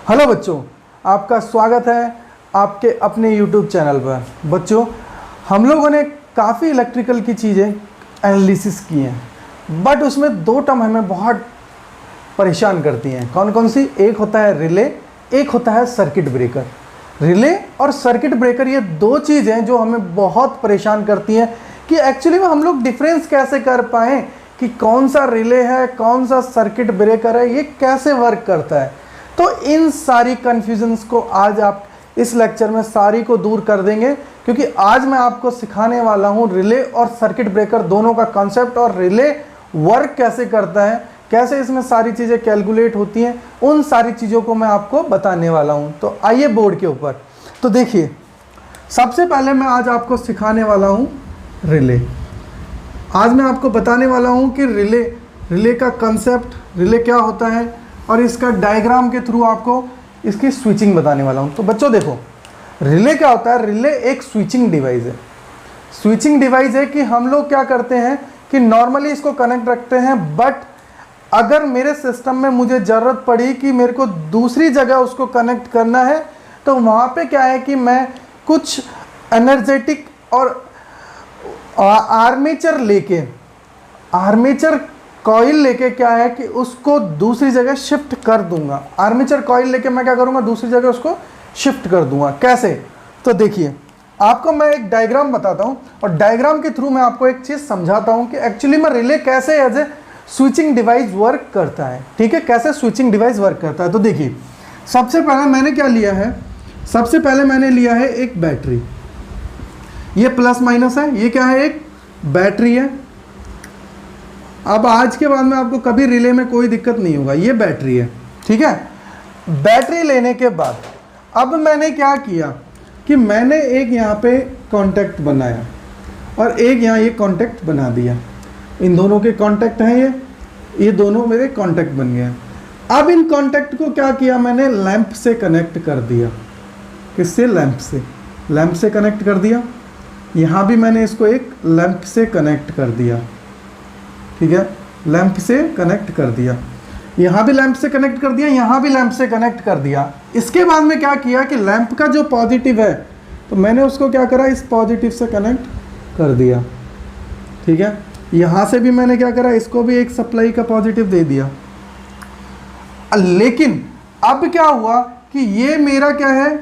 Hello बच्चों, आपका स्वागत है आपके अपने YouTube चैनल पर। बच्चों, हम लोगों ने काफ़ी इलेक्ट्रिकल की चीज़ें एनालिसिस की हैं, बट उसमें दो टर्म हमें बहुत परेशान करती हैं। कौन कौन सी? एक होता है रिले, एक होता है सर्किट ब्रेकर। रिले और सर्किट ब्रेकर ये दो चीज़ें जो हमें बहुत परेशान करती हैं कि एक्चुअली में हम लोग डिफरेंस कैसे कर पाएँ कि कौन सा रिले है, कौन सा सर्किट ब्रेकर है, ये कैसे वर्क करता है। तो इन सारी कन्फ्यूजन्स को आज आप इस लेक्चर में सारी को दूर कर देंगे, क्योंकि आज मैं आपको सिखाने वाला हूँ रिले और सर्किट ब्रेकर दोनों का कॉन्सेप्ट, और रिले वर्क कैसे करता है, कैसे इसमें सारी चीज़ें कैलकुलेट होती हैं, उन सारी चीज़ों को मैं आपको बताने वाला हूँ। तो आइए बोर्ड के ऊपर। तो देखिए, सबसे पहले मैं आज आपको सिखाने वाला हूँ रिले। आज मैं आपको बताने वाला हूँ कि रिले का कंसेप्ट, रिले क्या होता है, और इसका डायग्राम के थ्रू आपको इसकी स्विचिंग बताने वाला हूँ। तो बच्चों देखो, रिले क्या होता है? रिले एक स्विचिंग डिवाइस है। स्विचिंग डिवाइस है कि हम लोग क्या करते हैं कि नॉर्मली इसको कनेक्ट रखते हैं, बट अगर मेरे सिस्टम में मुझे ज़रूरत पड़ी कि मेरे को दूसरी जगह उसको कनेक्ट करना है, तो वहाँ पे क्या है कि मैं कुछ एनर्जेटिक और आर्मेचर कॉइल लेके क्या है कि उसको दूसरी जगह शिफ्ट कर दूंगा। आर्मेचर कॉइल लेके मैं क्या करूंगा, दूसरी जगह उसको शिफ्ट कर दूंगा। कैसे? तो देखिए, आपको मैं एक डायग्राम बताता हूं, और डायग्राम के थ्रू मैं आपको एक चीज़ समझाता हूं कि एक्चुअली में रिले कैसे as a switching device work करता है। ठीक है, कैसे स्विचिंग डिवाइस वर्क करता है। तो देखिए, सबसे पहले मैंने क्या लिया है, सबसे पहले मैंने लिया है एक बैटरी। ये प्लस माइनस है, ये क्या है? एक बैटरी है। अब आज के बाद में आपको कभी रिले में कोई दिक्कत नहीं होगा। ये बैटरी है, ठीक है। बैटरी लेने के बाद अब मैंने क्या किया कि मैंने एक यहाँ पे कांटेक्ट बनाया और एक यहाँ ये कांटेक्ट बना दिया। इन दोनों के कांटेक्ट हैं, ये दोनों मेरे कांटेक्ट बन गए। अब इन कांटेक्ट को क्या किया, मैंने लैंप से कनेक्ट कर दिया। किससे? लैंप से कनेक्ट कर दिया। यहाँ भी मैंने इसको एक लैंप से कनेक्ट कर दिया, ठीक है। लैंप से कनेक्ट कर दिया, यहाँ भी लैंप से कनेक्ट कर दिया, यहाँ भी लैंप से कनेक्ट कर दिया। इसके बाद में क्या किया कि लैंप का जो पॉजिटिव है, तो मैंने उसको क्या करा, इस पॉजिटिव से कनेक्ट कर दिया, ठीक है। यहाँ से भी मैंने क्या करा, इसको भी एक सप्लाई का पॉजिटिव दे दिया। लेकिन अब क्या हुआ कि ये मेरा क्या है,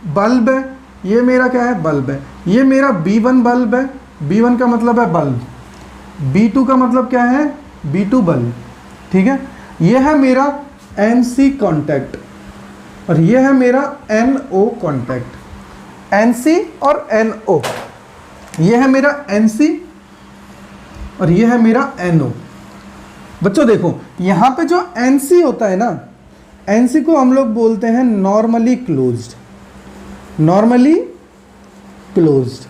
बल्ब है। ये मेरा क्या है, बल्ब है। ये मेरा B1 बल्ब है। B1 का मतलब है बल्ब, B2 का मतलब क्या है, B2 बल्ब, ठीक है। ये है मेरा NC कॉन्टैक्ट, और ये है मेरा NO कॉन्टैक्ट। NC और NO, ये है मेरा NC और ये है मेरा NO। बच्चों देखो, यहाँ पे जो NC होता है ना, NC को हम लोग बोलते हैं नॉर्मली क्लोज्ड। नॉर्मली क्लोज्ड,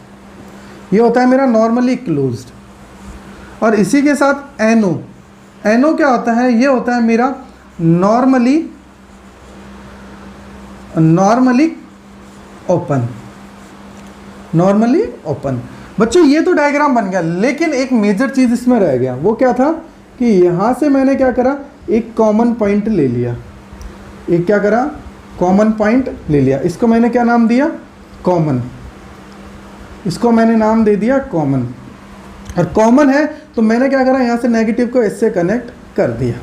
ये होता है मेरा नॉर्मली क्लोज्ड। और इसी के साथ NO क्या होता है, ये होता है मेरा नॉर्मली ओपन। Normally open. बच्चों ये तो डायग्राम बन गया, लेकिन एक मेजर चीज़ इसमें रह गया। वो क्या था कि यहाँ से मैंने क्या करा, एक कॉमन पॉइंट ले लिया। एक क्या करा, कॉमन पॉइंट ले लिया। इसको मैंने क्या नाम दिया, कॉमन। इसको मैंने नाम दे दिया कॉमन। और कॉमन है तो मैंने क्या करा, यहाँ से नेगेटिव को इससे कनेक्ट कर दिया।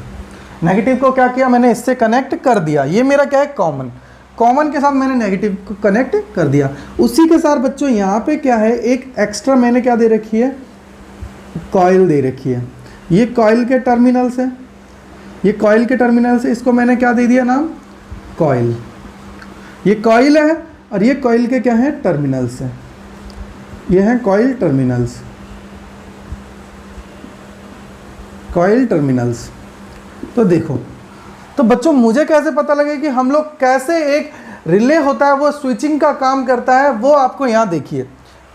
नेगेटिव को क्या किया, मैंने इससे कनेक्ट कर दिया। ये मेरा क्या है, कॉमन। कॉमन के साथ मैंने नेगेटिव को कनेक्ट कर दिया। उसी के साथ बच्चों यहाँ पे क्या है, एक एक्स्ट्रा मैंने क्या दे रखी है, कॉइल दे रखी है। ये कॉइल के टर्मिनल्स है, ये कॉइल के टर्मिनल्स है। इसको मैंने क्या दे दिया नाम, कॉइल। ये कॉइल है और ये कॉइल के क्या है, टर्मिनल्स है। ये है कॉइल टर्मिनल्स, कॉइल टर्मिनल्स। तो देखो, तो बच्चों मुझे कैसे पता लगे कि हम लोग कैसे एक रिले होता है वो स्विचिंग का काम करता है, वो आपको यहाँ देखिए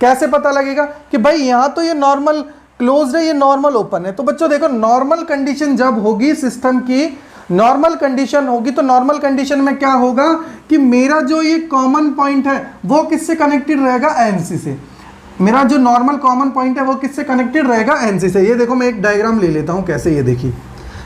कैसे पता लगेगा कि भाई यहाँ तो ये नॉर्मल क्लोज्ड है, ये नॉर्मल ओपन है। तो बच्चों देखो, नॉर्मल कंडीशन जब होगी, सिस्टम की नॉर्मल कंडीशन होगी, तो नॉर्मल कंडीशन में क्या होगा कि मेरा जो ये कॉमन पॉइंट है वो किससे कनेक्टेड रहेगा, NC से। मेरा जो नॉर्मल कॉमन पॉइंट है वो किससे कनेक्टेड रहेगा, NC से। ये देखो, मैं एक डायग्राम ले लेता हूँ कैसे, ये देखिए।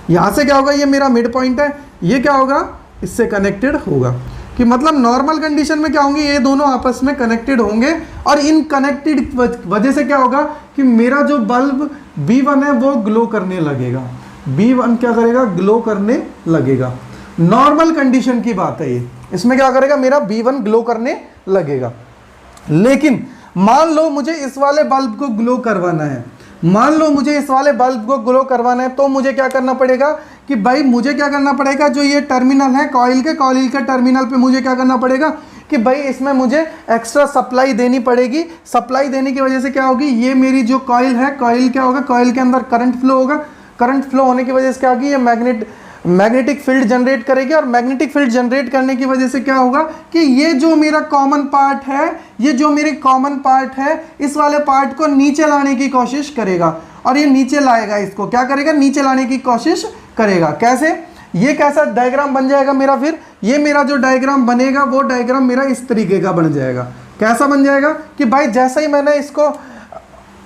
यहाँ से क्या होगा, ये मेरा मिड पॉइंट है, ये क्या होगा, इससे कनेक्टेड होगा। कि मतलब नॉर्मल कंडीशन में क्या होंगे, ये दोनों आपस में कनेक्टेड होंगे और इन कनेक्टेड वजह से क्या होगा कि मेरा जो बल्ब B1 है वो ग्लो करने लगेगा। B1 क्या करेगा, ग्लो करने लगेगा। नॉर्मल कंडीशन की बात है ये, इसमें क्या करेगा, मेरा B1 ग्लो करने लगेगा। लेकिन मान लो मुझे इस वाले बल्ब को ग्लो करवाना है, मान लो मुझे इस वाले बल्ब को ग्लो करवाना है, तो मुझे क्या करना पड़ेगा कि भाई मुझे क्या करना पड़ेगा, जो ये टर्मिनल है कॉइल के टर्मिनल पे मुझे क्या करना पड़ेगा कि भाई इसमें मुझे एक्स्ट्रा सप्लाई देनी पड़ेगी। सप्लाई देने की वजह से क्या होगी, ये मेरी जो कॉइल है, कॉइल क्या होगा, कॉइल के अंदर करंट फ्लो होगा। करंट फ्लो होने की वजह से क्या होगी, ये मैग्नेटिक फील्ड जनरेट करेगी और मैग्नेटिक फील्ड जनरेट करने की वजह से क्या होगा कि ये जो मेरा कॉमन पार्ट है, ये जो मेरी कॉमन पार्ट है, इस वाले पार्ट को नीचे लाने की कोशिश करेगा और ये नीचे लाएगा, इसको क्या करेगा, नीचे लाने की कोशिश करेगा। कैसे, ये कैसा डायग्राम बन जाएगा मेरा, फिर ये मेरा जो डायग्राम बनेगा वो डायग्राम मेरा इस तरीके का बन जाएगा। कैसा बन जाएगा कि भाई जैसे ही मैंने इसको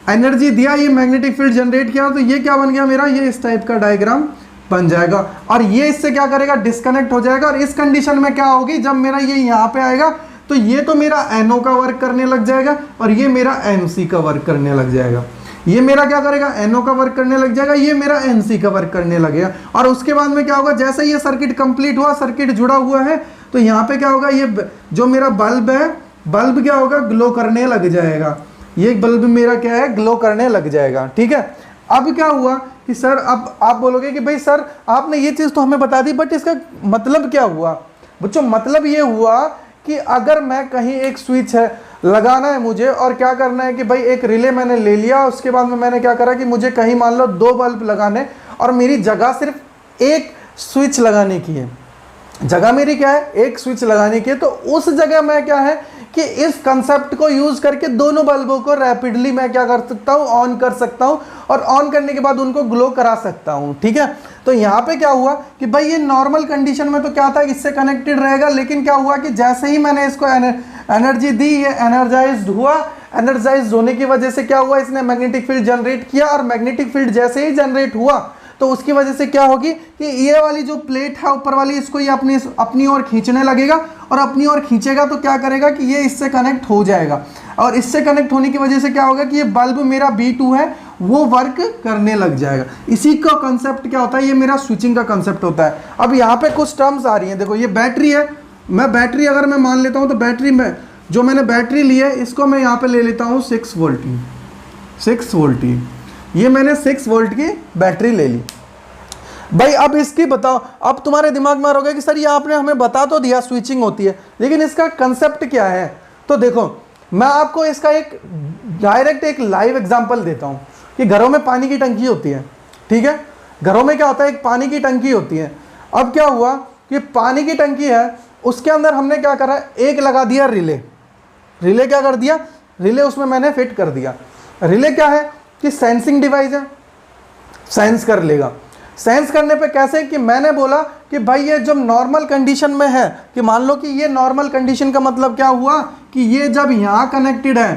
एनर्जी दिया, ये मैग्नेटिक फील्ड जनरेट किया, तो ये क्या बन गया मेरा, ये इस टाइप का डायग्राम बन जाएगा और ये इससे क्या करेगा, डिस्कनेक्ट हो जाएगा। और इस कंडीशन में क्या होगी, जब मेरा ये यहाँ पे आएगा तो ये तो मेरा NO का वर्क करने लग जाएगा और ये मेरा NC का वर्क करने लग जाएगा। ये मेरा क्या करेगा, NO का वर्क करने लग जाएगा, ये मेरा NC का वर्क करने लगेगा। और उसके बाद में क्या होगा, जैसे ये सर्किट कंप्लीट हुआ, सर्किट जुड़ा हुआ है, तो यहाँ पे क्या होगा, ये जो मेरा बल्ब है, बल्ब क्या होगा, ग्लो करने लग जाएगा। ये बल्ब मेरा क्या है, ग्लो करने लग जाएगा। ठीक है, अब क्या हुआ कि सर, अब आप बोलोगे कि भाई सर आपने ये चीज़ तो हमें बता दी, बट इसका मतलब क्या हुआ। बच्चों मतलब ये हुआ कि अगर मैं कहीं एक स्विच है लगाना है मुझे और क्या करना है कि भाई एक रिले मैंने ले लिया, उसके बाद में मैंने क्या करा कि मुझे कहीं मान लो 2 बल्ब लगाने और मेरी जगह सिर्फ एक स्विच लगाने की है, जगह मेरी क्या है, एक स्विच लगाने की है। तो उस जगह मैं क्या है कि इस कंसेप्ट को यूज करके दोनों बल्बों को रैपिडली मैं क्या कर सकता हूं, ऑन कर सकता हूं और ऑन करने के बाद उनको ग्लो करा सकता हूं। ठीक है, तो यहाँ पे क्या हुआ कि भाई ये नॉर्मल कंडीशन में तो क्या था, इससे कनेक्टेड रहेगा, लेकिन क्या हुआ कि जैसे ही मैंने इसको एनर्जी दी, ये एनर्जाइज्ड हुआ। एनर्जाइज्ड होने की वजह से क्या हुआ, इसने मैग्नेटिक फील्ड जनरेट किया और मैग्नेटिक फील्ड जैसे ही जनरेट हुआ तो उसकी वजह से क्या होगी कि ये वाली जो प्लेट है ऊपर वाली, इसको ये अपनी ओर खींचने लगेगा और अपनी ओर खींचेगा तो क्या करेगा कि ये इससे कनेक्ट हो जाएगा और इससे कनेक्ट होने की वजह से क्या होगा कि ये बल्ब मेरा B2 है वो वर्क करने लग जाएगा। इसी का कंसेप्ट क्या होता है, ये मेरा स्विचिंग का कंसेप्ट होता है। अब यहाँ पे कुछ टर्म्स आ रही हैं, देखो ये बैटरी है, मैं बैटरी अगर मैं मान लेता हूँ तो बैटरी में जो मैंने बैटरी ली है इसको मैं यहाँ पे ले लेता हूँ 6 वोल्ट की, 6 वोल्ट की, ये मैंने 6 वोल्ट की बैटरी ले ली। भाई अब इसकी बताओ, अब तुम्हारे दिमाग में आ रहा कि सर ये आपने हमें बता तो दिया स्विचिंग होती है, लेकिन इसका कंसेप्ट क्या है। तो देखो मैं आपको इसका एक डायरेक्ट एक लाइव एग्जांपल देता हूँ कि घरों में पानी की टंकी होती है। ठीक है, घरों में क्या होता है, एक पानी की टंकी होती है। अब क्या हुआ कि पानी की टंकी है, उसके अंदर हमने क्या करा, एक लगा दिया रिले। रिले क्या कर दिया, रिले उसमें मैंने फिट कर दिया। रिले क्या है कि सेंसिंग डिवाइस है, सेंस कर लेगा। सेंस करने पे कैसे कि मैंने बोला कि भाई ये जब नॉर्मल कंडीशन में है, कि मान लो कि ये नॉर्मल कंडीशन का मतलब क्या हुआ कि ये जब यहाँ कनेक्टेड है,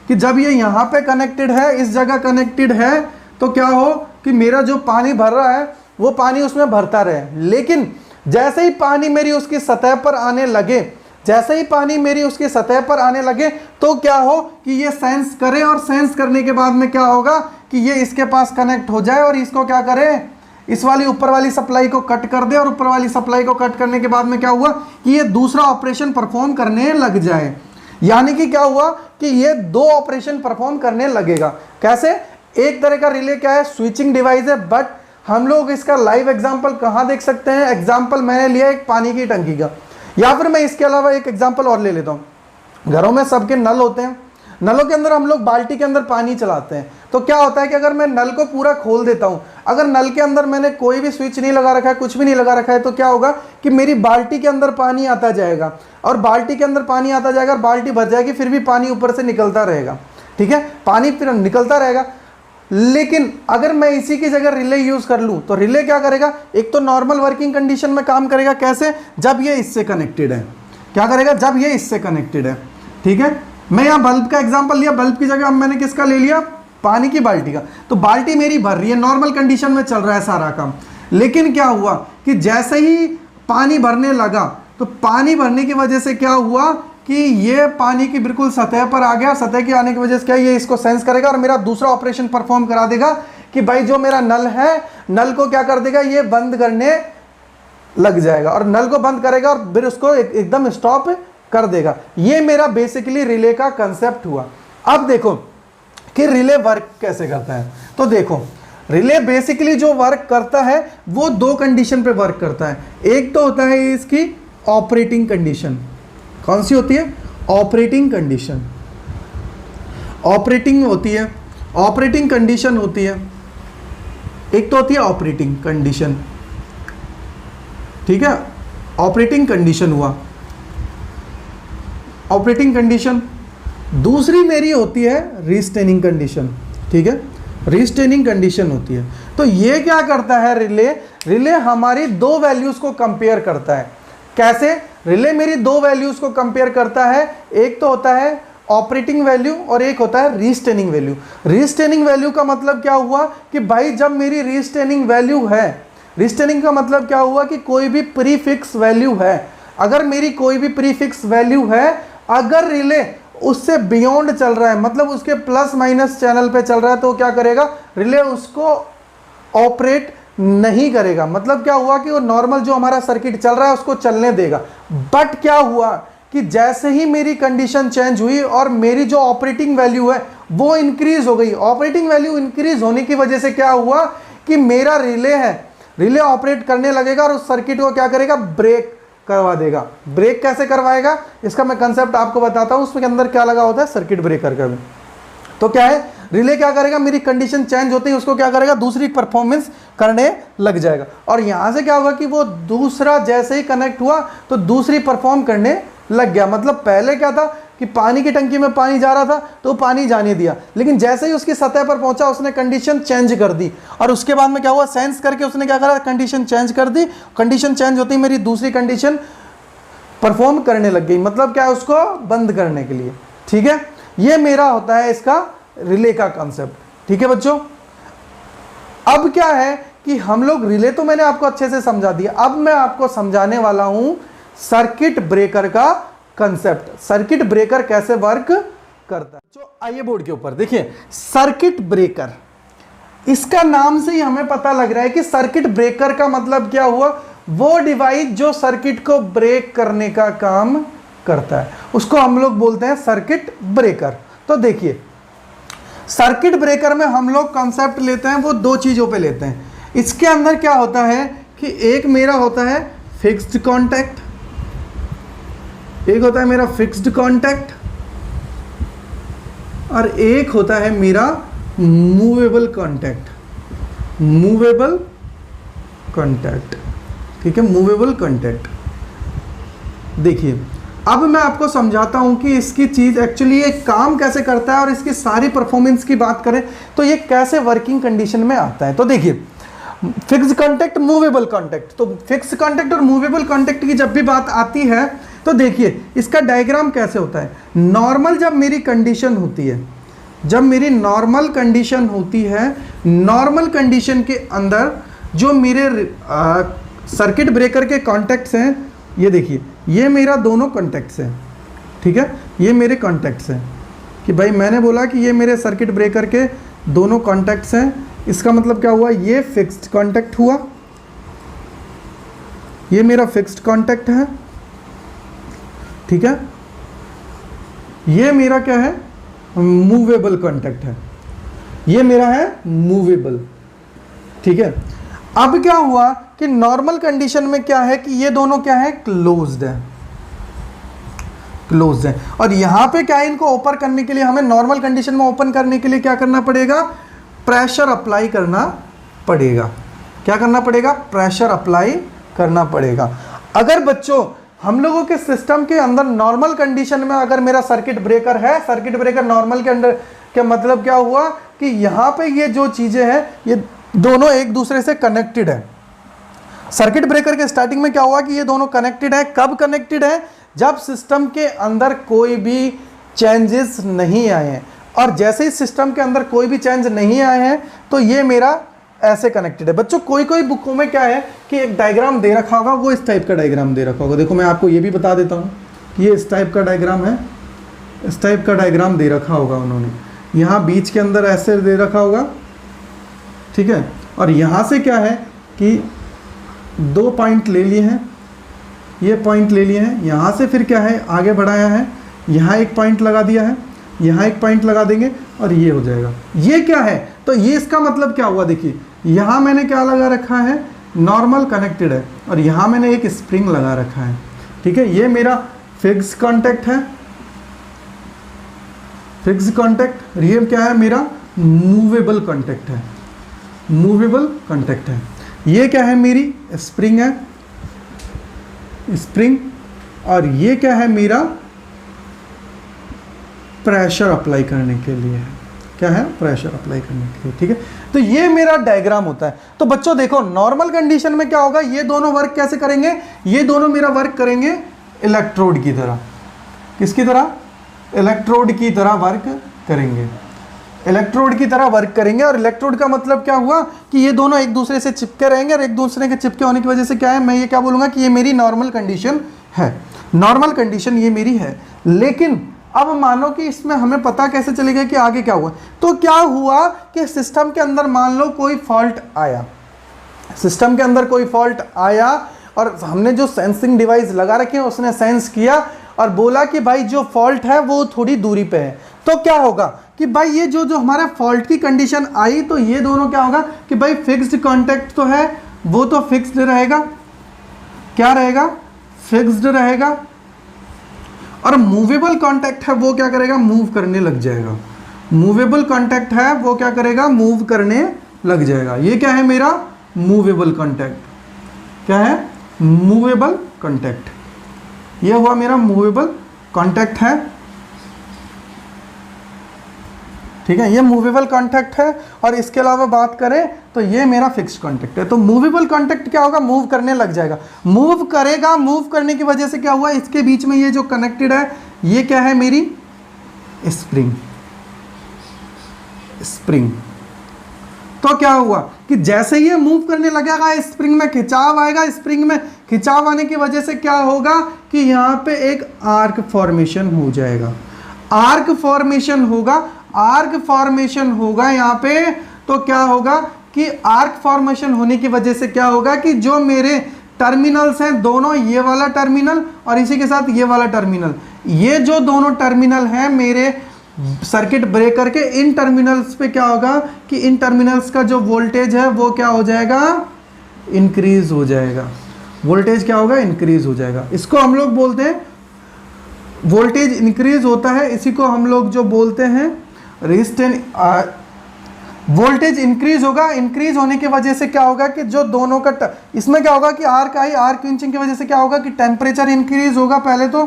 कि जब ये यहाँ पे कनेक्टेड है, इस जगह कनेक्टेड है, तो क्या हो कि मेरा जो पानी भर रहा है वो पानी उसमें भरता रहे। लेकिन जैसे ही पानी मेरी उसकी सतह पर आने लगे, जैसे ही पानी मेरी उसकी सतह पर आने लगे तो क्या हो कि ये सेंस करे और सेंस करने के बाद में क्या होगा कि ये इसके पास कनेक्ट हो जाए और इसको क्या करे, इस वाली ऊपर वाली सप्लाई को कट कर दे। और ऊपर वाली सप्लाई को कट करने के बाद में क्या हुआ कि ये दूसरा ऑपरेशन परफॉर्म करने लग जाए। यानी कि क्या हुआ कि ये 2 ऑपरेशन परफॉर्म करने लगेगा। कैसे, एक तरह का रिले क्या है, स्विचिंग डिवाइस है, बट हम लोग इसका लाइव एग्जांपल कहाँ देख सकते हैं। एग्जांपल मैंने लिया एक पानी की टंकी का, या फिर मैं इसके अलावा एक एग्जांपल और ले लेता हूँ। घरों में सबके नल होते हैं, नलों के अंदर हम लोग बाल्टी के अंदर पानी चलाते हैं। तो क्या होता है कि अगर मैं नल को पूरा खोल देता हूं, अगर नल के अंदर मैंने कोई भी स्विच नहीं लगा रखा है, कुछ भी नहीं लगा रखा है, तो क्या होगा कि मेरी बाल्टी के अंदर पानी आता जाएगा और बाल्टी के अंदर पानी आता जाएगा और बाल्टी भर जाएगी, फिर भी पानी ऊपर से निकलता रहेगा। ठीक है, पानी फिर निकलता रहेगा। लेकिन अगर मैं इसी की जगह रिले यूज कर लूं तो रिले क्या करेगा, एक तो नॉर्मल वर्किंग कंडीशन में काम करेगा। कैसे, जब ये इससे कनेक्टेड है, क्या करेगा, जब ये इससे कनेक्टेड है। ठीक है, मैं यहाँ बल्ब का एग्जांपल लिया, बल्ब की जगह अब मैंने किसका ले लिया, पानी की बाल्टी का। तो बाल्टी मेरी भर रही है, नॉर्मल कंडीशन में चल रहा है सारा काम। लेकिन क्या हुआ कि जैसे ही पानी भरने लगा, तो पानी भरने की वजह से क्या हुआ कि ये पानी की बिल्कुल सतह पर आ गया। सतह के आने की वजह से क्या, ये इसको सेंस करेगा और मेरा दूसरा ऑपरेशन परफॉर्म करा देगा कि भाई जो मेरा नल है, नल को क्या कर देगा, ये बंद करने लग जाएगा और नल को बंद करेगा और फिर उसको एकदम स्टॉप कर देगा। ये मेरा बेसिकली रिले का कंसेप्ट हुआ। अब देखो कि रिले वर्क कैसे करता है। तो देखो रिले बेसिकली जो वर्क करता है वो दो कंडीशन पे वर्क करता है। एक तो होता है इसकी ऑपरेटिंग कंडीशन। कौन सी होती है? Operating condition. ऑपरेटिंग होती है, ऑपरेटिंग कंडीशन होती है। एक तो होती है ऑपरेटिंग कंडीशन, ठीक है, ऑपरेटिंग कंडीशन हुआ, ऑपरेटिंग कंडीशन। दूसरी मेरी होती है रिस्टेनिंग कंडीशन, ठीक है, रिस्टेनिंग कंडीशन होती है। तो ये क्या करता है रिले, रिले हमारी दो वैल्यूज को कंपेयर करता है। कैसे? रिले मेरी दो वैल्यूज को कंपेयर करता है। एक तो होता है ऑपरेटिंग वैल्यू और एक होता है रीस्टेनिंग वैल्यू। रीस्टेनिंग वैल्यू का मतलब क्या हुआ कि भाई जब मेरी रीस्टेनिंग वैल्यू है, रीस्टेनिंग का मतलब क्या हुआ कि कोई भी प्रीफिक्स वैल्यू है, अगर मेरी कोई भी प्रीफिक्स वैल्यू है, अगर रिले उससे बियॉन्ड चल रहा है, मतलब उसके प्लस माइनस चैनल पे चल रहा है, तो क्या करेगा रिले, उसको ऑपरेट नहीं करेगा। मतलब क्या हुआ कि वो नॉर्मल जो हमारा सर्किट चल रहा है उसको चलने देगा। बट क्या हुआ कि जैसे ही मेरी कंडीशन चेंज हुई और मेरी जो ऑपरेटिंग वैल्यू है वो इंक्रीज हो गई। ऑपरेटिंग वैल्यू इंक्रीज होने की वजह से क्या हुआ कि मेरा रिले है, रिले ऑपरेट करने लगेगा और उस सर्किट को क्या करेगा, ब्रेक करवा देगा। ब्रेक कैसे करवाएगा, इसका मैं कंसेप्ट आपको बताता हूं। उसके अंदर क्या लगा होता है, सर्किट ब्रेकर का भी। तो क्या है, रिले क्या करेगा, मेरी कंडीशन चेंज होती है उसको क्या करेगा, दूसरी परफॉर्मेंस करने लग जाएगा। और यहां से क्या होगा कि वो दूसरा जैसे ही कनेक्ट हुआ तो दूसरी परफॉर्म करने लग गया। मतलब पहले क्या था कि पानी की टंकी में पानी जा रहा था तो पानी जाने दिया, लेकिन जैसे ही उसकी सतह पर पहुंचा उसने कंडीशन चेंज कर दी और उसके बाद में क्या हुआ, सेंस करके उसने क्या करा, कंडीशन चेंज कर दी। कंडीशन चेंज होती मेरी दूसरी कंडीशन परफॉर्म करने लग गई। मतलब क्या है, उसको बंद करने के लिए। ठीक है, ये मेरा होता है इसका रिले का कॉन्सेप्ट। ठीक है बच्चों, अब क्या है कि हम लोग रिले तो मैंने आपको अच्छे से समझा दिया, अब मैं आपको समझाने वाला हूं सर्किट ब्रेकर का कंसेप्ट। सर्किट ब्रेकर कैसे वर्क करता है। तो आइए बोर्ड के ऊपर देखिए, सर्किट ब्रेकर, इसका नाम से ही हमें पता लग रहा है कि सर्किट ब्रेकर का मतलब क्या हुआ, वो डिवाइस जो सर्किट को ब्रेक करने का काम करता है उसको हम लोग बोलते हैं सर्किट ब्रेकर। तो देखिए सर्किट ब्रेकर में हम लोग कॉन्सेप्ट लेते हैं वो दो चीजों पे लेते हैं। इसके अंदर क्या होता है कि एक मेरा होता है फिक्स्ड कॉन्टैक्ट, एक होता है मेरा फिक्स्ड कॉन्टैक्ट और एक होता है मेरा मूवेबल कॉन्टैक्ट। मूवेबल कॉन्टैक्ट, ठीक है, मूवेबल कॉन्टैक्ट। देखिए अब मैं आपको समझाता हूं कि इसकी चीज एक्चुअली ये काम कैसे करता है और इसकी सारी परफॉर्मेंस की बात करें तो ये कैसे वर्किंग कंडीशन में आता है। तो देखिए फिक्स कॉन्टैक्ट, मूवेबल कॉन्टैक्ट, तो फिक्स कॉन्टैक्ट और मूवेबल कॉन्टैक्ट की जब भी बात आती है तो देखिए इसका डायग्राम कैसे होता है। नॉर्मल जब मेरी कंडीशन होती है, जब मेरी नॉर्मल कंडीशन होती है, नॉर्मल कंडीशन के अंदर जो मेरे सर्किट ब्रेकर के कॉन्टैक्ट्स हैं, ये देखिए ये मेरा दोनों कॉन्टैक्ट्स हैं। ठीक है, ये मेरे कॉन्टैक्ट्स हैं कि भाई मैंने बोला कि ये मेरे सर्किट ब्रेकर के दोनों कॉन्टैक्ट्स हैं। इसका मतलब क्या हुआ, ये फिक्स्ड कॉन्टैक्ट हुआ, ये मेरा फिक्स्ड कॉन्टैक्ट है। ठीक है, ये मेरा क्या है, मूवेबल कॉन्टैक्ट है, ये मेरा है मूवेबल। ठीक है, अब क्या हुआ कि नॉर्मल कंडीशन में क्या है कि ये दोनों क्या है, क्लोज्ड है, क्लोज्ड है। और यहां पे क्या है, इनको ओपन करने के लिए हमें नॉर्मल कंडीशन में ओपन करने के लिए क्या करना पड़ेगा, प्रेशर अप्लाई करना पड़ेगा। क्या करना पड़ेगा, प्रेशर अप्लाई करना पड़ेगा। अगर बच्चों हम लोगों के सिस्टम के अंदर नॉर्मल कंडीशन में अगर मेरा सर्किट ब्रेकर है, सर्किट ब्रेकर नॉर्मल के अंदर, क्या मतलब क्या हुआ कि यहां पे ये जो चीजें हैं ये दोनों एक दूसरे से कनेक्टेड है। सर्किट ब्रेकर के स्टार्टिंग में क्या हुआ कि ये दोनों कनेक्टेड है। कब कनेक्टेड है, जब सिस्टम के अंदर कोई भी चेंजेस नहीं आए हैं। और जैसे ही सिस्टम के अंदर कोई भी चेंज नहीं आए हैं तो ये मेरा ऐसे कनेक्टेड है। बच्चों कोई कोई बुकों में क्या है कि एक डायग्राम दे रखा होगा, वो इस टाइप का डायग्राम दे रखा होगा। देखो मैं आपको ये भी बता देता हूँ, ये इस टाइप का डायग्राम है, इस टाइप का डायग्राम दे रखा होगा उन्होंने, यहाँ बीच के अंदर ऐसे दे रखा होगा, ठीक है। और यहाँ से क्या है कि 2 पॉइंट ले लिए हैं, ये पॉइंट ले लिए हैं, यहाँ से फिर क्या है आगे बढ़ाया है, यहाँ एक पॉइंट लगा दिया है, यहाँ एक पॉइंट लगा देंगे और ये हो जाएगा। ये क्या है, तो ये इसका मतलब क्या हुआ, देखिए यहाँ मैंने क्या लगा रखा है, नॉर्मल कनेक्टेड है, और यहाँ मैंने एक स्प्रिंग लगा रखा है, ठीक है। ये मेरा फिक्स कॉन्टैक्ट है, फिक्स कॉन्टैक्ट। ये क्या है, मेरा मूवेबल कॉन्टैक्ट है, मूवेबल कॉन्टैक्ट है। ये क्या है, मेरी स्प्रिंग है, स्प्रिंग। और ये क्या है, मेरा प्रेशर अप्लाई करने के लिए है, क्या है, प्रेशर अप्लाई करने के लिए, ठीक है। तो ये मेरा डायग्राम होता है। तो बच्चों देखो नॉर्मल कंडीशन में क्या होगा, ये दोनों वर्क कैसे करेंगे, ये दोनों मेरा वर्क करेंगे इलेक्ट्रोड की तरह। किसकी तरह, इलेक्ट्रोड की तरह वर्क करेंगे, इलेक्ट्रोड की तरह वर्क करेंगे। और इलेक्ट्रोड का मतलब क्या हुआ कि ये दोनों एक दूसरे से चिपके रहेंगे, और एक दूसरे के चिपके होने की वजह से क्या है, मैं ये क्या बोलूँगा कि ये मेरी नॉर्मल कंडीशन है, नॉर्मल कंडीशन ये मेरी है। लेकिन अब मानो कि इसमें हमें पता कैसे चलेगा कि आगे क्या हुआ। तो क्या हुआ कि सिस्टम के अंदर मान लो कोई फॉल्ट आया, सिस्टम के अंदर कोई फॉल्ट आया, और हमने जो सेंसिंग डिवाइस लगा रखे हैं उसने सेंस किया और बोला कि भाई जो फॉल्ट है वो थोड़ी दूरी पे है। तो क्या होगा कि भाई ये जो हमारे फॉल्ट की कंडीशन आई, तो ये दोनों क्या होगा कि भाई फिक्स्ड कॉन्टैक्ट तो है, वो तो फिक्स्ड रहेगा, क्या रहेगा, फिक्स्ड रहेगा। और मूवेबल कॉन्टैक्ट है वो क्या करेगा, मूव करने लग जाएगा। मूवेबल कॉन्टैक्ट है वो क्या करेगा, मूव करने लग जाएगा। ये क्या है, मेरा मूवेबल कॉन्टैक्ट, क्या है, मूवेबल कॉन्टैक्ट। ये हुआ मेरा मूवेबल कॉन्टैक्ट है, ठीक है, ये मूवेबल कॉन्टैक्ट है। और इसके अलावा बात करें तो ये मेरा फिक्स्ड कॉन्टैक्ट है। तो मूवेबल कॉन्टैक्ट क्या होगा, मूव करने लग जाएगा, मूव करेगा। मूव करने की वजह से क्या हुआ, इसके बीच में ये जो कनेक्टेड है ये क्या है, मेरी स्प्रिंग, स्प्रिंग। तो क्या हुआ कि जैसे ये मूव करने लगेगा, स्प्रिंग में खिंचाव आएगा, स्प्रिंग में खिंचाव आने की वजह से क्या होगा कि यहाँ पे एक आर्क फॉर्मेशन हो जाएगा, आर्क फॉर्मेशन होगा, आर्क फॉर्मेशन होगा यहाँ पे। तो क्या होगा कि आर्क फॉर्मेशन होने की वजह से क्या होगा कि जो मेरे टर्मिनल्स हैं दोनों, ये वाला टर्मिनल और इसी के साथ ये वाला टर्मिनल, ये जो दोनों टर्मिनल हैं मेरे सर्किट ब्रेकर के, इन टर्मिनल्स पे क्या होगा कि इन टर्मिनल्स का जो वोल्टेज है वो क्या हो जाएगा, इंक्रीज हो जाएगा। वोल्टेज क्या होगा, इंक्रीज हो जाएगा। इसको हम लोग बोलते हैं, वोल्टेज इंक्रीज होता है, इसी को हम लोग जो बोलते हैं रेजिस्टेंस। वोल्टेज इंक्रीज होगा, इंक्रीज होने की वजह से क्या होगा कि जो दोनों का इसमें क्या होगा कि आर्क आई, आर्क क्विंचिंग की वजह से क्या होगा कि टेम्परेचर इंक्रीज होगा पहले तो,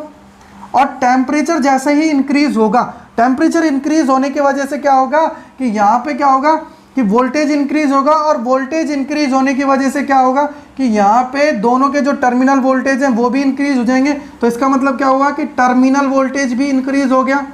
और टेम्परेचर जैसे ही इंक्रीज होगा, टेम्परेचर इंक्रीज होने की वजह से क्या होगा कि यहाँ पे क्या होगा कि वोल्टेज इंक्रीज होगा, और वोल्टेज इंक्रीज होने की वजह से क्या होगा कि यहाँ पे दोनों के जो टर्मिनल वोल्टेज हैं वो भी इंक्रीज हो जाएंगे। तो इसका मतलब क्या हुआ कि टर्मिनल वोल्टेज भी इंक्रीज हो गया,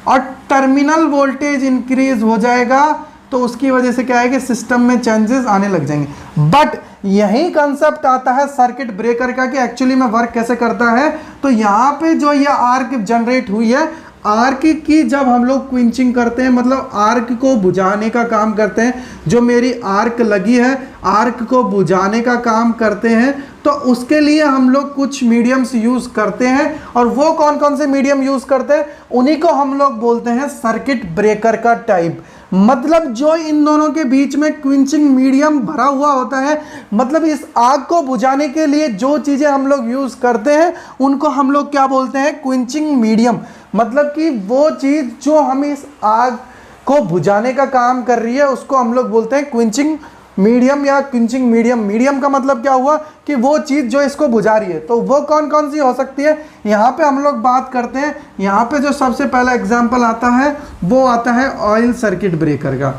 और टर्मिनल वोल्टेज इंक्रीज हो जाएगा तो उसकी वजह से क्या है कि सिस्टम में चेंजेस आने लग जाएंगे। बट यही कंसेप्ट आता है सर्किट ब्रेकर का कि एक्चुअली में वर्क कैसे करता है। तो यहाँ पे जो ये आर्क जनरेट हुई है, आर्क की जब हम लोग क्विंचिंग करते हैं, मतलब आर्क को बुझाने का काम करते हैं, जो मेरी आर्क लगी है आर्क को बुझाने का काम करते हैं, तो उसके लिए हम लोग कुछ मीडियम्स यूज़ करते हैं। और वो कौन कौन से मीडियम यूज़ करते हैं, उन्हीं को हम लोग बोलते हैं सर्किट ब्रेकर का टाइप। मतलब जो इन दोनों के बीच में क्विंचिंग मीडियम भरा हुआ होता है, मतलब इस आग को बुझाने के लिए जो चीज़ें हम लोग यूज़ करते हैं उनको हम लोग क्या बोलते हैं, क्विंचिंग मीडियम। मतलब कि वो चीज़ जो हम इस आग को बुझाने का काम कर रही है उसको हम लोग बोलते हैं क्विंचिंग मीडियम या क्विंचिंग मीडियम। मीडियम का मतलब क्या हुआ कि वो चीज़ जो इसको बुझा रही है। तो वो कौन कौन सी हो सकती है, यहाँ पे हम लोग बात करते हैं। यहाँ पे जो सबसे पहला एग्जांपल आता है वो आता है ऑयल सर्किट ब्रेकर का,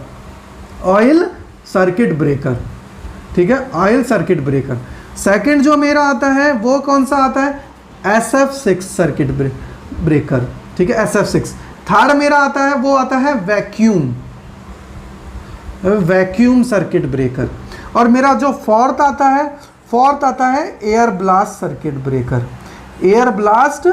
ऑयल सर्किट ब्रेकर, ठीक है, ऑयल सर्किट ब्रेकर। सेकंड जो मेरा आता है वो कौन सा आता है, SF6 सर्किट ब्रेकर, ठीक है, SF6। थर्ड मेरा आता है वो आता है वैक्यूम, वैक्यूम सर्किट ब्रेकर। और मेरा जो फोर्थ आता है air blast circuit breaker, air blast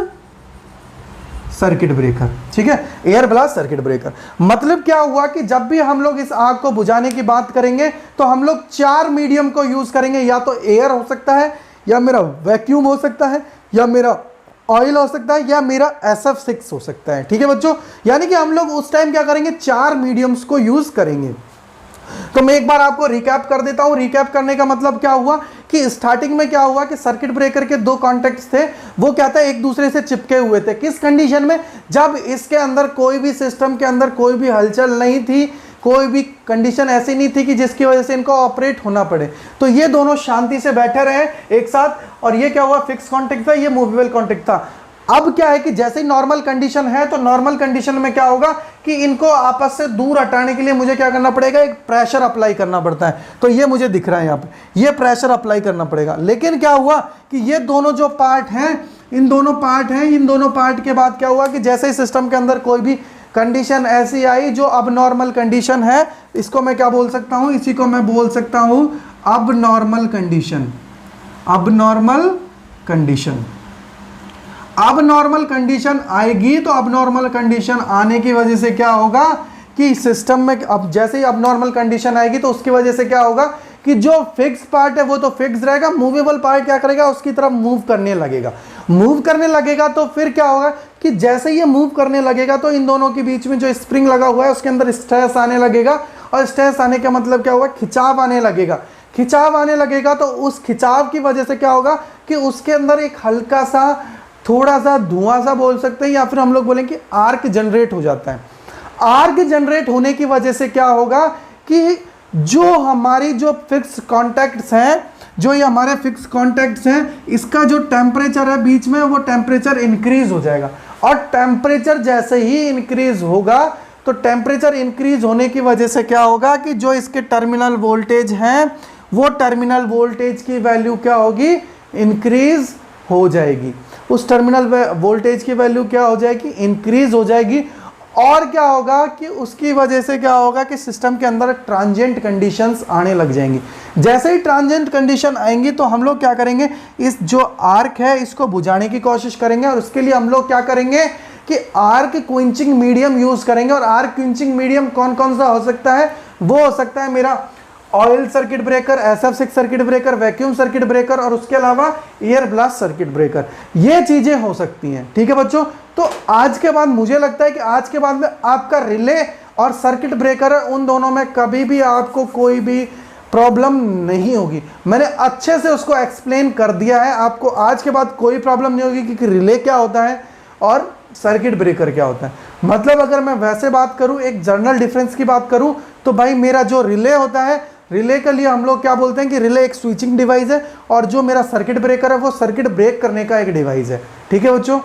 circuit breaker. ठीक है, एयर ब्लास्ट सर्किट ब्रेकर मतलब क्या हुआ कि जब भी हम लोग इस आग को बुझाने की बात करेंगे तो हम लोग 4 मीडियम को यूज करेंगे, या तो एयर हो सकता है, या मेरा वैक्यूम हो सकता है, या मेरा ऑयल हो सकता है, या मेरा SF6 हो सकता है। ठीक है बच्चों, यानी कि हम लोग उस टाइम क्या करेंगे, 4 मीडियम्स को यूज करेंगे। तो मैं एक बार आपको रिकैप कर देता हूं। रिकैप करने का मतलब क्या हुआ कि स्टार्टिंग में क्या हुआ कि सर्किट ब्रेकर के 2 कॉन्टैक्ट्स थे, वो क्या था, एक दूसरे से चिपके हुए थे। किस कंडीशन में, जब इसके अंदर कोई भी सिस्टम के अंदर कोई भी हलचल नहीं थी, कोई भी कंडीशन ऐसी नहीं थी कि जिसकी वजह से इनको ऑपरेट होना पड़े, तो ये दोनों शांति से बैठे रहे एक साथ। और ये क्या हुआ, फिक्स कॉन्टैक्ट था, ये मूवेबल कॉन्टैक्ट था। अब क्या है कि जैसे ही नॉर्मल कंडीशन है, तो नॉर्मल कंडीशन में क्या होगा कि इनको आपस से दूर हटाने के लिए मुझे क्या करना पड़ेगा, एक प्रेशर अप्लाई करना पड़ता है। तो ये मुझे दिख रहा है यहाँ पे, ये प्रेशर अप्लाई करना पड़ेगा। लेकिन क्या हुआ कि ये दोनों जो पार्ट हैं, इन दोनों पार्ट के बाद क्या हुआ कि जैसे ही सिस्टम के अंदर कोई भी कंडीशन ऐसी आई जो अब नॉर्मल कंडीशन है, इसको मैं क्या बोल सकता हूँ, इसी को मैं बोल सकता हूँ अब नॉर्मल कंडीशन। अब नॉर्मल कंडीशन आएगी, तो अब नॉर्मल कंडीशन आने की वजह से क्या होगा कि सिस्टम में अब जैसे ही अब नॉर्मल कंडीशन आएगी तो उसकी वजह से क्या होगा कि जो फिक्स पार्ट है वो तो फिक्स रहेगा, मूवेबल पार्ट क्या करेगा, उसकी तरफ मूव करने लगेगा। तो फिर क्या होगा कि जैसे ये मूव करने लगेगा तो इन दोनों के बीच में जो स्प्रिंग लगा हुआ है उसके अंदर स्ट्रेस आने लगेगा, और स्ट्रेस आने का मतलब क्या होगा, खिंचाव आने लगेगा। तो उस खिंचाव की वजह से क्या होगा कि उसके अंदर एक हल्का सा थोड़ा सा धुआं सा बोल सकते हैं, या फिर हम लोग बोलेंगे आर्क जनरेट हो जाता है। आर्क जनरेट होने की वजह से क्या होगा कि जो हमारी जो फिक्स कॉन्टैक्ट्स हैं, इसका जो टेम्परेचर है बीच में, वो टेम्परेचर इंक्रीज हो जाएगा। और टेम्परेचर जैसे ही इंक्रीज होगा, तो टेम्परेचर इंक्रीज होने की वजह से क्या होगा कि जो इसके टर्मिनल वोल्टेज हैं, वो टर्मिनल वोल्टेज की वैल्यू क्या होगी, इंक्रीज हो जाएगी। उस टर्मिनल वोल्टेज की वैल्यू क्या हो जाएगी, इंक्रीज हो जाएगी। और क्या होगा कि उसकी वजह से क्या होगा कि सिस्टम के अंदर ट्रांजिएंट कंडीशंस आने लग जाएंगी। जैसे ही ट्रांजिएंट कंडीशन आएंगी तो हम लोग क्या करेंगे, इस जो आर्क है इसको बुझाने की कोशिश करेंगे। और उसके लिए हम लोग क्या करेंगे कि आर्क क्विंचिंग मीडियम यूज करेंगे। और आर्क क्विंचिंग मीडियम कौन कौन सा हो सकता है, वो हो सकता है मेरा oil circuit breaker, SF6 circuit breaker, vacuum circuit breaker, और उसके अलावा एयर ब्लास्ट सर्किट ब्रेकर। ये चीजें हो सकती हैं। ठीक है बच्चों, तो आज के बाद मुझे लगता है कि आज के बाद में आपका रिले और सर्किट ब्रेकर है, उन दोनों में कभी भी आपको कोई भी प्रॉब्लम नहीं होगी। मैंने अच्छे से उसको एक्सप्लेन कर दिया है, आपको आज के बाद कोई प्रॉब्लम नहीं होगी कि रिले क्या होता है और सर्किट ब्रेकर क्या होता है। मतलब अगर मैं वैसे बात करूं, एक जनरल डिफरेंस की बात करूं, तो भाई मेरा जो रिले होता है, रिले के लिए हम लोग क्या बोलते हैं कि रिले एक स्विचिंग डिवाइस है, और जो मेरा सर्किट ब्रेकर है वो सर्किट ब्रेक करने का एक डिवाइस है। ठीक है बच्चों,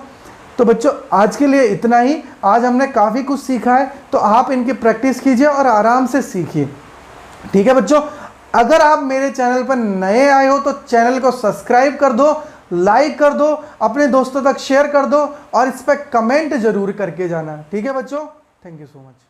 तो बच्चों आज के लिए इतना ही। आज हमने काफ़ी कुछ सीखा है, तो आप इनकी प्रैक्टिस कीजिए और आराम से सीखिए। ठीक है बच्चों, अगर आप मेरे चैनल पर नए आए हो तो चैनल को सब्सक्राइब कर दो, लाइक कर दो, अपने दोस्तों तक शेयर कर दो, और इस पर कमेंट जरूर करके जाना। ठीक है बच्चों, थैंक यू सो मच।